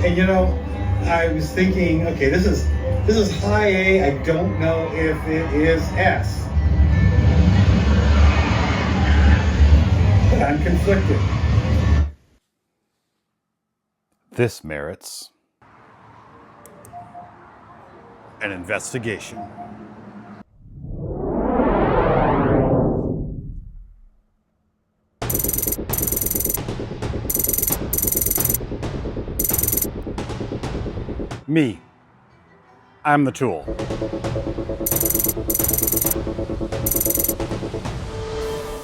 And I was thinking, okay, this is high A. I don't know if it is S. But I'm conflicted. This merits an investigation. Me. I'm the tool.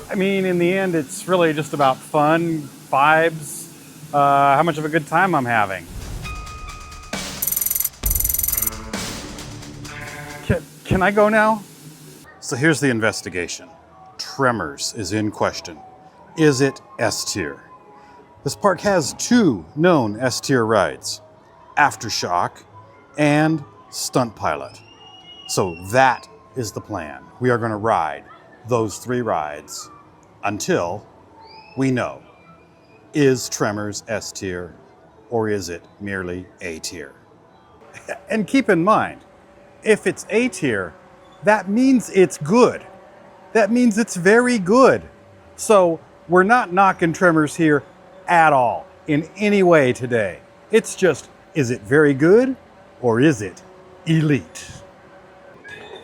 I mean, in the end, it's really just about fun, vibes, how much of a good time I'm having. Can I go now? So here's the investigation. Tremors is in question. Is it S tier? This park has 2 known S tier rides, Aftershock and Stunt Pilot. So that is the plan. We are going to ride those 3 rides until we know, is Tremors S tier or is it merely A tier? And keep in mind, if it's A tier, that means it's good. That means it's very good. So we're not knocking Tremors here at all in any way today. It's just, is it very good or is it elite?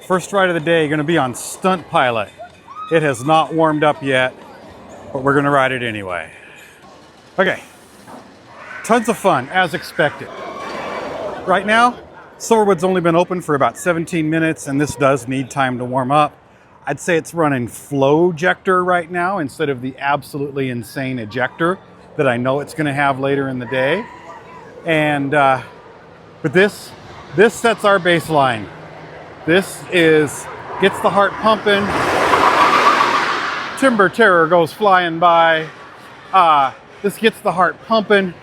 First ride of the day, going to be on Stunt Pilot. It has not warmed up yet, but we're going to ride it anyway. Okay, tons of fun as expected. Right now, Silverwood's only been open for about 17 minutes and this does need time to warm up. I'd say it's running flow ejector right now instead of the absolutely insane ejector that I know it's going to have later in the day. And but this sets our baseline. This gets the heart pumping. Timber Terror goes flying by. This gets the heart pumping,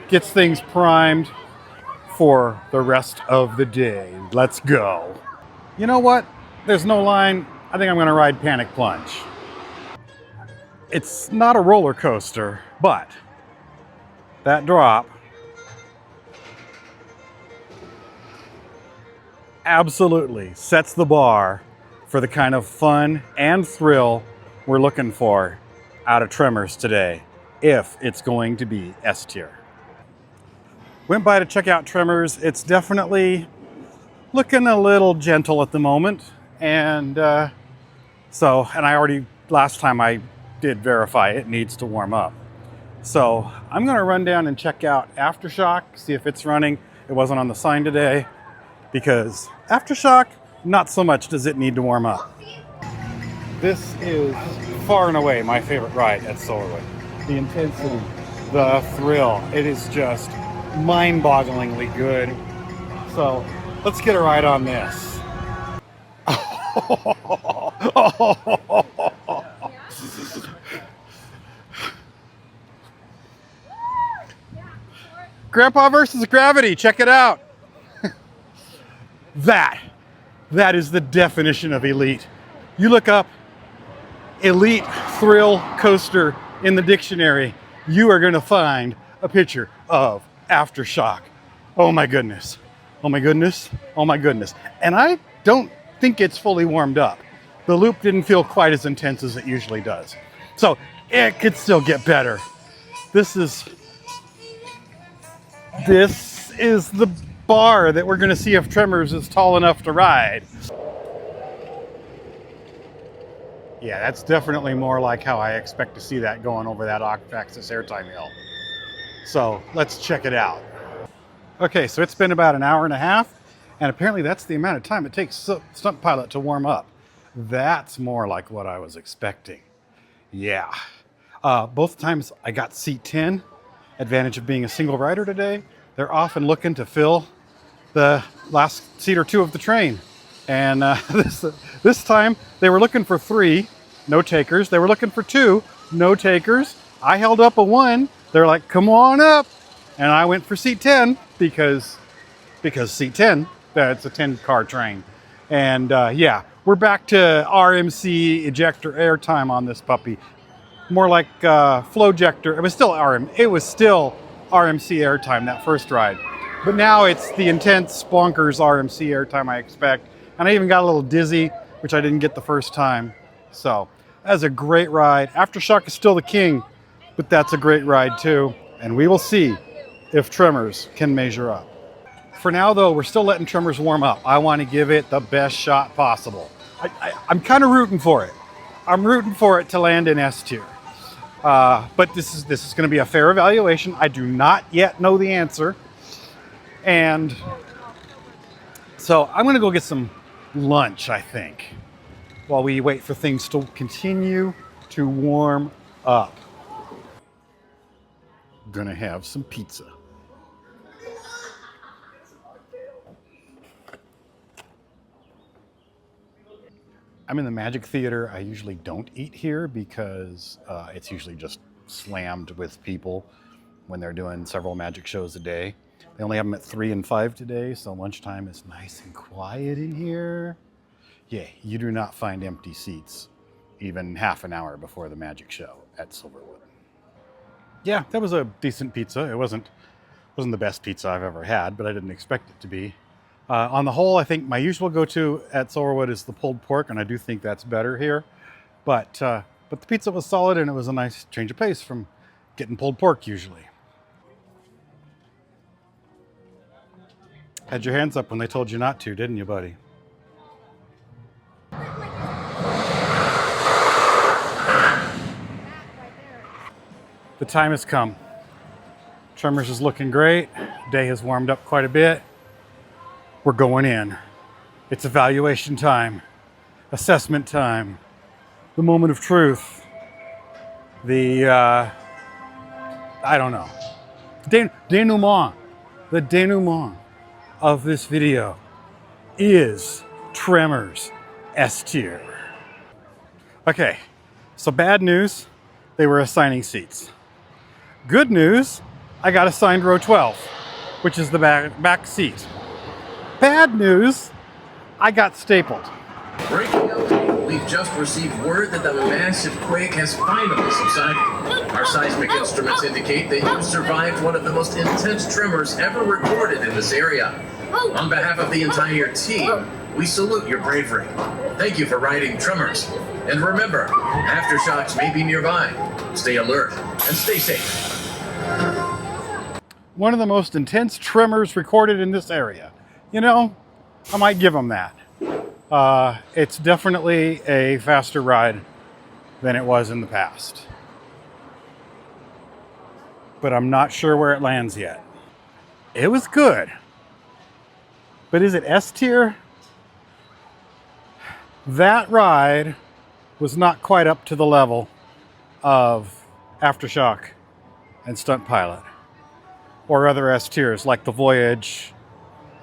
gets things primed for the rest of the day. Let's go. You know what? There's no line. I think I'm going to ride Panic Plunge. It's not a roller coaster, but that drop absolutely sets the bar for the kind of fun and thrill we're looking for out of Tremors today, if it's going to be S tier. Went by to check out Tremors. It's definitely looking a little gentle at the moment. And and I already, last time I did verify it needs to warm up. So I'm gonna run down and check out Aftershock, see if it's running. It wasn't on the sign today because Aftershock, not so much does it need to warm up. This is far and away my favorite ride at Silverwood. The intensity, the thrill, it is just mind-bogglingly good. So let's get a ride on this. Grandpa versus Gravity, check it out. That is the definition of elite. You look up elite thrill coaster in the dictionary, you are going to find a picture of Aftershock. Oh my goodness. Oh my goodness. Oh my goodness. And I don't think it's fully warmed up. The loop didn't feel quite as intense as it usually does. So it could still get better. This is the bar that we're going to see if Tremors is tall enough to ride. Yeah, that's definitely more like how I expect to see that going over that off-axis airtime hill. So let's check it out. Okay, so it's been about an hour and a half, and apparently that's the amount of time it takes Stunt Pilot to warm up. That's more like what I was expecting. Yeah. Both times I got seat 10, advantage of being a single rider today. They're often looking to fill the last seat or 2 of the train. And this time they were looking for 3, no takers. They were looking for 2, no takers. I held up a 1. They're like, come on up. And I went for seat 10 because seat 10, that's a 10-car train. And yeah, we're back to RMC ejector airtime on this puppy. More like flow ejector. It was still RMC airtime, that first ride. But now it's the intense, bonkers RMC airtime I expect. And I even got a little dizzy, which I didn't get the first time. So that's a great ride. Aftershock is still the king, but that's a great ride too. And we will see if Tremors can measure up. For now though, we're still letting Tremors warm up. I want to give it the best shot possible. I'm kind of rooting for it. I'm rooting for it to land in S tier. But this is going to be a fair evaluation. I do not yet know the answer. And so I'm going to go get some lunch, I think, while we wait for things to continue to warm up. Gonna have some pizza. I'm in the Magic Theater. I usually don't eat here because it's usually just slammed with people when they're doing several magic shows a day. They only have them at 3 and 5 today, so lunchtime is nice and quiet in here. Yeah, you do not find empty seats even half an hour before the magic show at Silverwood. Yeah, that was a decent pizza. It wasn't the best pizza I've ever had, but I didn't expect it to be. On the whole, I think my usual go-to at Silverwood is the pulled pork, and I do think that's better here. But the pizza was solid, and it was a nice change of pace from getting pulled pork usually. Had your hands up when they told you not to, didn't you, buddy? The time has come. Tremors is looking great. Day has warmed up quite a bit. We're going in. It's evaluation time, assessment time, the moment of truth, I don't know, denouement. The denouement of this video is Tremors S tier. Okay, so bad news, they were assigning seats. Good news, I got assigned row 12, which is the back seat. Bad news, I got stapled. Breaking update. We've just received word that the massive quake has finally subsided. Our seismic instruments indicate that you survived one of the most intense tremors ever recorded in this area. On behalf of the entire team, we salute your bravery. Thank you for riding Tremors. And remember, aftershocks may be nearby. Stay alert and stay safe. One of the most intense tremors recorded in this area. You know, I might give them that. It's definitely a faster ride than it was in the past. But I'm not sure where it lands yet. It was good. But is it S tier? That ride was not quite up to the level of Aftershock and Stunt Pilot, or other S tiers like the Voyage,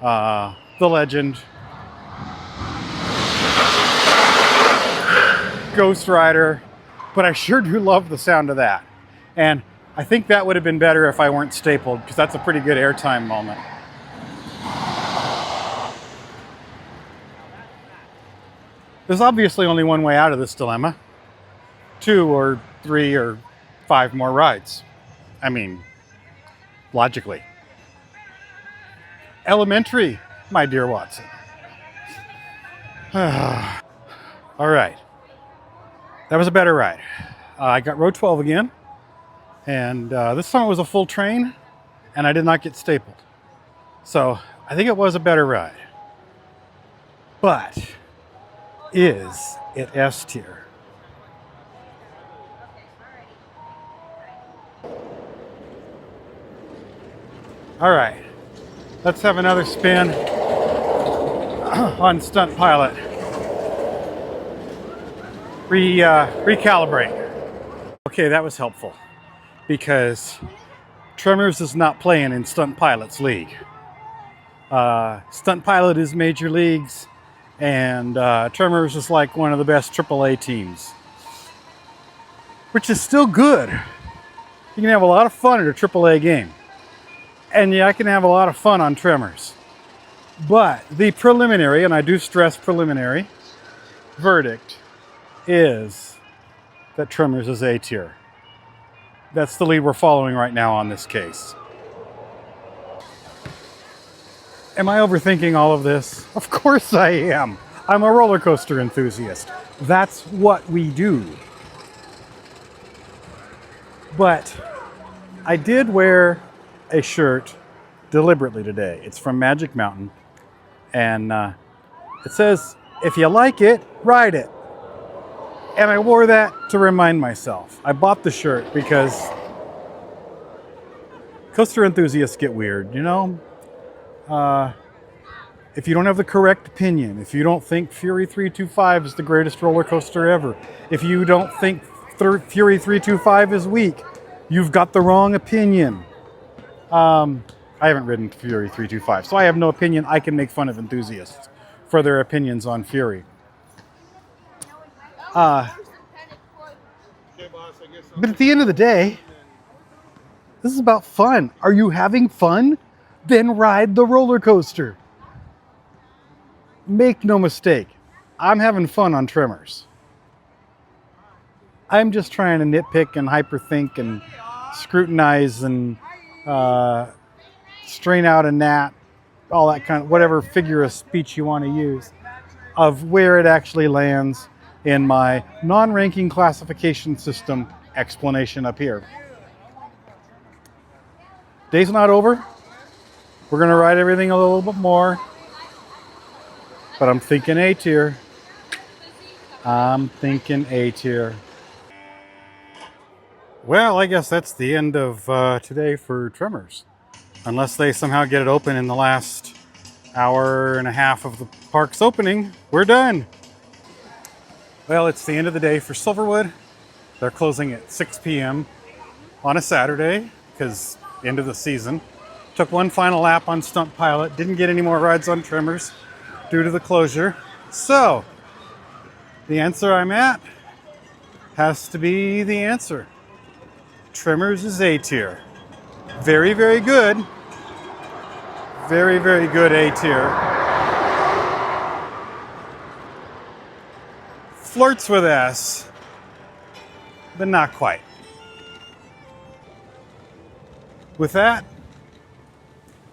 the Legend, Ghost Rider, but I sure do love the sound of that. And I think that would have been better if I weren't stapled, because that's a pretty good airtime moment. There's obviously only one way out of this dilemma. 2 or 3 or 5 more rides. I mean, logically. Elementary, my dear Watson. All right. That was a better ride. I got row 12 again. And this time it was a full train, and I did not get stapled. So I think it was a better ride. But is it S tier? All right, let's have another spin on Stunt Pilot. Recalibrate. Okay, that was helpful because Tremors is not playing in Stunt Pilot's league. Stunt Pilot is major leagues, and Tremors is like one of the best AAA teams, which is still good. You can have a lot of fun at a AAA game. And yeah, I can have a lot of fun on Tremors. But the preliminary, and I do stress preliminary, verdict is that Tremors is A tier. That's the lead we're following right now on this case. Am I overthinking all of this? Of course I am. I'm a roller coaster enthusiast. That's what we do. But I did wear a shirt deliberately today. It's from Magic Mountain. And it says, if you like it, ride it. And I wore that to remind myself. I bought the shirt because coaster enthusiasts get weird, you know? If you don't have the correct opinion, if you don't think Fury 325 is the greatest roller coaster ever, if you don't think Fury 325 is weak, you've got the wrong opinion. I haven't ridden Fury 325, so I have no opinion. I can make fun of enthusiasts for their opinions on Fury. But at the end of the day, this is about fun. Are you having fun? Then ride the roller coaster. Make no mistake, I'm having fun on Tremors. I'm just trying to nitpick and hyperthink and scrutinize and strain out a gnat, all that kind of, whatever figure of speech you want to use, of where it actually lands in my non-ranking classification system explanation up here. Day's not over. We're going to ride everything a little bit more. But I'm thinking A tier. I'm thinking A tier. Well, I guess that's the end of today for Tremors. Unless they somehow get it open in the last hour and a half of the park's opening, we're done. Well, it's the end of the day for Silverwood. They're closing at 6 p.m. on a Saturday because end of the season. Took one final lap on Stunt Pilot. Didn't get any more rides on Tremors due to the closure. So, the answer I'm at has to be the answer. Tremors is A tier. Very, very good. Very, very good A tier. Flirts with S, but not quite. With that,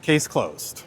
case closed.